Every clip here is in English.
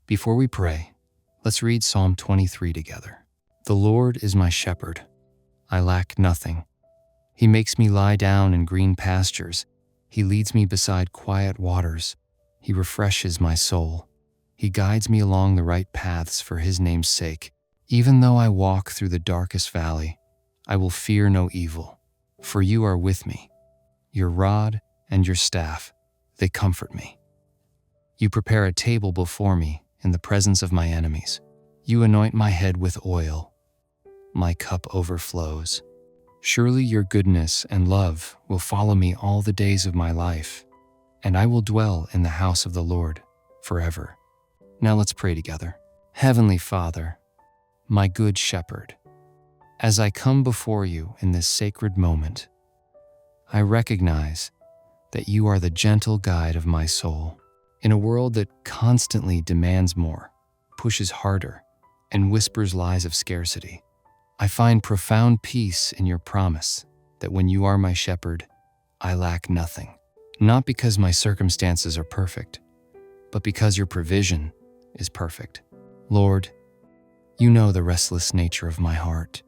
Before we pray, let's read Psalm 23 together. The Lord is my shepherd. I lack nothing. He makes me lie down in green pastures. He leads me beside quiet waters. He refreshes my soul. He guides me along the right paths for his name's sake. Even though I walk through the darkest valley, I will fear no evil, for you are with me. Your rod and your staff, they comfort me. You prepare a table before me in the presence of my enemies. You anoint my head with oil. My cup overflows. Surely your goodness and love will follow me all the days of my life, and I will dwell in the house of the Lord forever. Now let's pray together. Heavenly Father, my good shepherd, as I come before you in this sacred moment, I recognize that you are the gentle guide of my soul. In a world that constantly demands more, pushes harder, and whispers lies of scarcity, I find profound peace in your promise that when you are my shepherd, I lack nothing. Not because my circumstances are perfect, but because your provision is perfect. Lord, you know the restless nature of my heart,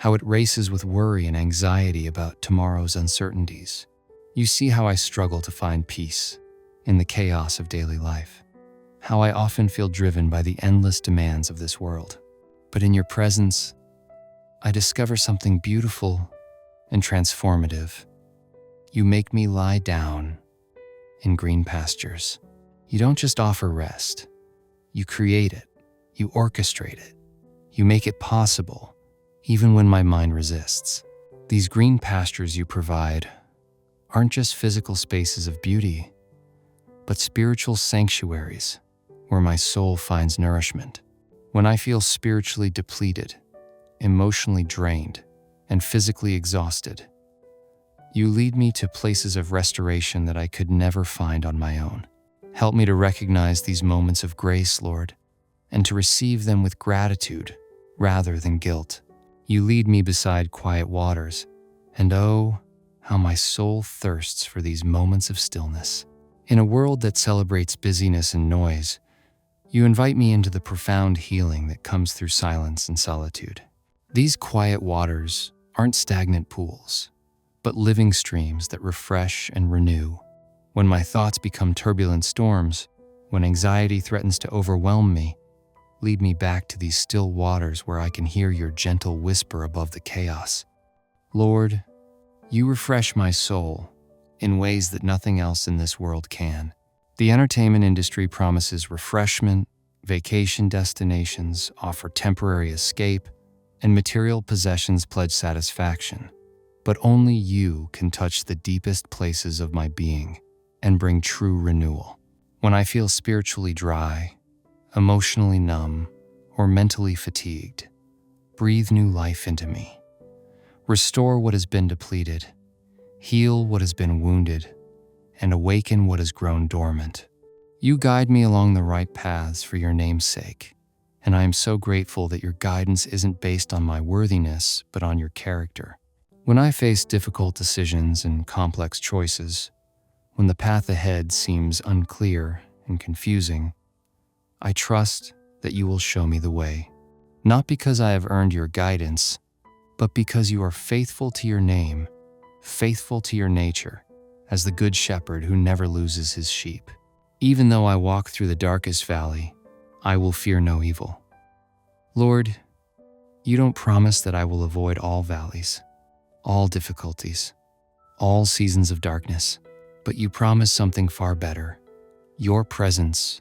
how it races with worry and anxiety about tomorrow's uncertainties. You see how I struggle to find peace in the chaos of daily life, how I often feel driven by the endless demands of this world. But in your presence, I discover something beautiful and transformative. You make me lie down in green pastures. You don't just offer rest. You create it. You orchestrate it. You make it possible, even when my mind resists. These green pastures you provide aren't just physical spaces of beauty, but spiritual sanctuaries where my soul finds nourishment. When I feel spiritually depleted, emotionally drained, and physically exhausted, you lead me to places of restoration that I could never find on my own. Help me to recognize these moments of grace, Lord, and to receive them with gratitude rather than guilt. You lead me beside quiet waters, and oh, how my soul thirsts for these moments of stillness. In a world that celebrates busyness and noise, you invite me into the profound healing that comes through silence and solitude. These quiet waters aren't stagnant pools, but living streams that refresh and renew. When my thoughts become turbulent storms, when anxiety threatens to overwhelm me, lead me back to these still waters where I can hear your gentle whisper above the chaos. Lord, you refresh my soul in ways that nothing else in this world can. The entertainment industry promises refreshment, vacation destinations offer temporary escape, and material possessions pledge satisfaction. But only you can touch the deepest places of my being and bring true renewal. When I feel spiritually dry, emotionally numb, or mentally fatigued, breathe new life into me. Restore what has been depleted, heal what has been wounded, and awaken what has grown dormant. You guide me along the right paths for your name's sake, and I am so grateful that your guidance isn't based on my worthiness, but on your character. When I face difficult decisions and complex choices, when the path ahead seems unclear and confusing, I trust that you will show me the way, not because I have earned your guidance, but because you are faithful to your name, faithful to your nature, as the good shepherd who never loses his sheep. Even though I walk through the darkest valley, I will fear no evil. Lord, you don't promise that I will avoid all valleys, all difficulties, all seasons of darkness, but you promise something far better, your presence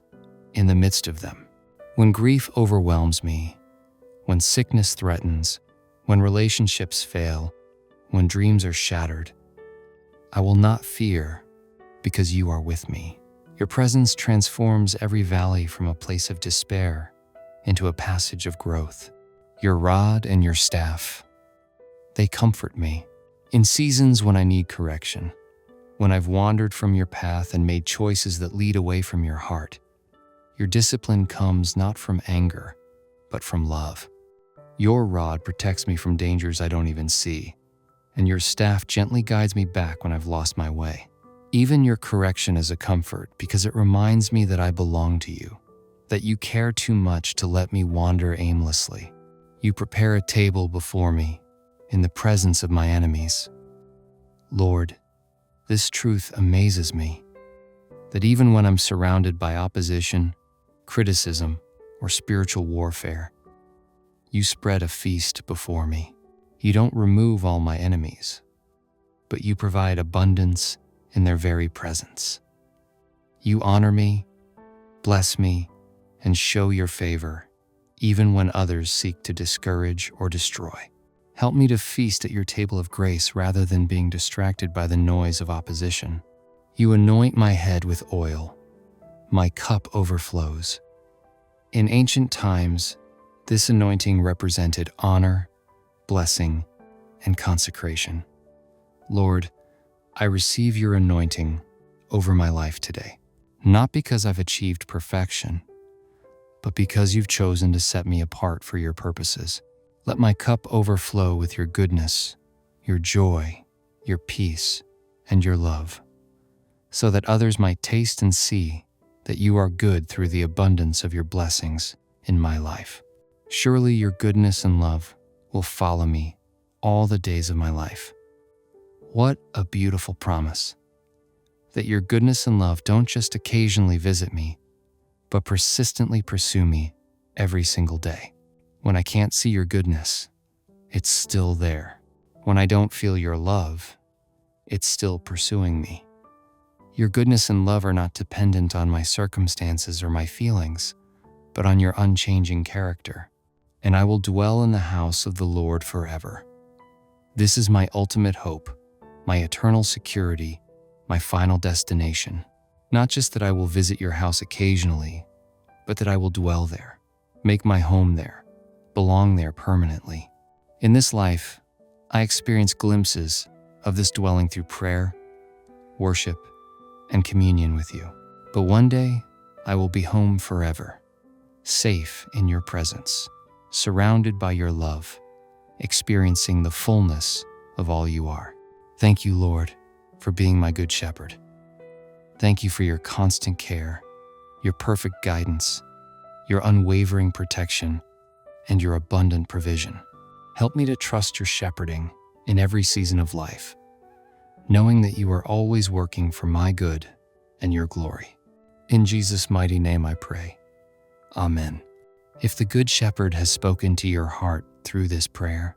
in the midst of them. When grief overwhelms me, when sickness threatens, when relationships fail, when dreams are shattered, I will not fear because you are with me. Your presence transforms every valley from a place of despair into a passage of growth. Your rod and your staff, they comfort me. In seasons when I need correction, when I've wandered from your path and made choices that lead away from your heart, your discipline comes not from anger, but from love. Your rod protects me from dangers I don't even see, and your staff gently guides me back when I've lost my way. Even your correction is a comfort because it reminds me that I belong to you, that you care too much to let me wander aimlessly. You prepare a table before me in the presence of my enemies. Lord, this truth amazes me, that even when I'm surrounded by opposition, criticism, or spiritual warfare, you spread a feast before me. You don't remove all my enemies, but you provide abundance in their very presence. You honor me, bless me, and show your favor, even when others seek to discourage or destroy. Help me to feast at your table of grace rather than being distracted by the noise of opposition. You anoint my head with oil. My cup overflows. In ancient times, this anointing represented honor, blessing, and consecration. Lord, I receive your anointing over my life today, not because I've achieved perfection, but because you've chosen to set me apart for your purposes. Let my cup overflow with your goodness, your joy, your peace, and your love, so that others might taste and see that you are good through the abundance of your blessings in my life. Surely your goodness and love will follow me all the days of my life. What a beautiful promise, that your goodness and love don't just occasionally visit me, but persistently pursue me every single day. When I can't see your goodness, it's still there. When I don't feel your love, it's still pursuing me. Your goodness and love are not dependent on my circumstances or my feelings, but on your unchanging character. And I will dwell in the house of the Lord forever. This is my ultimate hope, my eternal security, my final destination. Not just that I will visit your house occasionally, but that I will dwell there, make my home there, belong there permanently. In this life, I experience glimpses of this dwelling through prayer, worship, and communion with you. But one day, I will be home forever, safe in your presence, surrounded by your love, experiencing the fullness of all you are. Thank you, Lord, for being my good shepherd. Thank you for your constant care, your perfect guidance, your unwavering protection, and your abundant provision. Help me to trust your shepherding in every season of life, knowing that you are always working for my good and your glory. In Jesus' mighty name I pray. Amen. If the Good Shepherd has spoken to your heart through this prayer,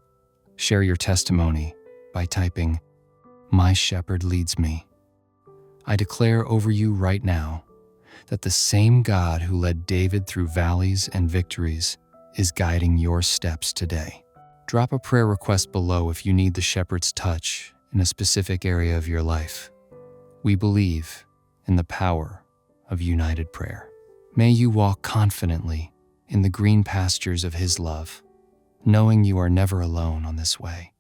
share your testimony by typing, "My shepherd leads me." I declare over you right now that the same God who led David through valleys and victories is guiding your steps today. Drop a prayer request below if you need the shepherd's touch in a specific area of your life. We believe in the power of united prayer. May you walk confidently in the green pastures of His love, knowing you are never alone on this way.